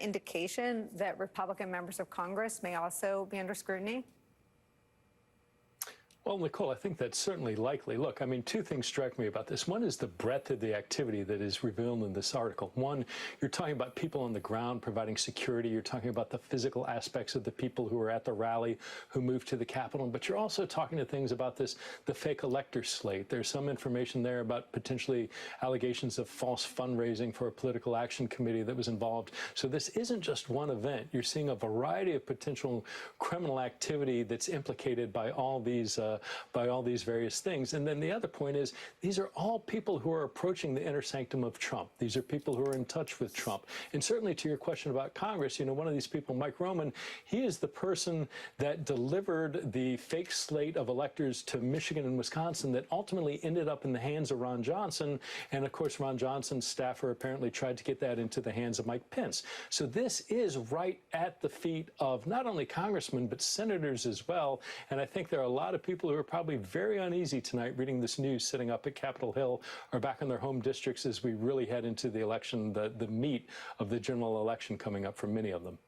indication that Republican members of Congress may also be under scrutiny? Well, Nicole, I think that's certainly likely. Look, I mean, two things strike me about this. One is the breadth of the activity that is revealed in this article. One, you're talking about people on the ground providing security. You're talking about the physical aspects of the people who were at the rally, who moved to the Capitol. But you're also talking to things about the fake elector slate. There's some information there about potentially allegations of false fundraising for a political action committee that was involved. So this isn't just one event. You're seeing a variety of potential criminal activity that's implicated by all these various things. And then the other point is, these are all people who are approaching the inner sanctum of Trump. These are people who are in touch with Trump. And certainly to your question about Congress, you know, one of these people, Mike Roman, he is the person that delivered the fake slate of electors to Michigan and Wisconsin that ultimately ended up in the hands of Ron Johnson. And of course, Ron Johnson's staffer apparently tried to get that into the hands of Mike Pence. So this is right at the feet of not only congressmen, but senators as well. And I think there are a lot of people who are probably very uneasy tonight reading this news, sitting up at Capitol Hill or back in their home districts as we really head into the election, the meat of the general election coming up for many of them.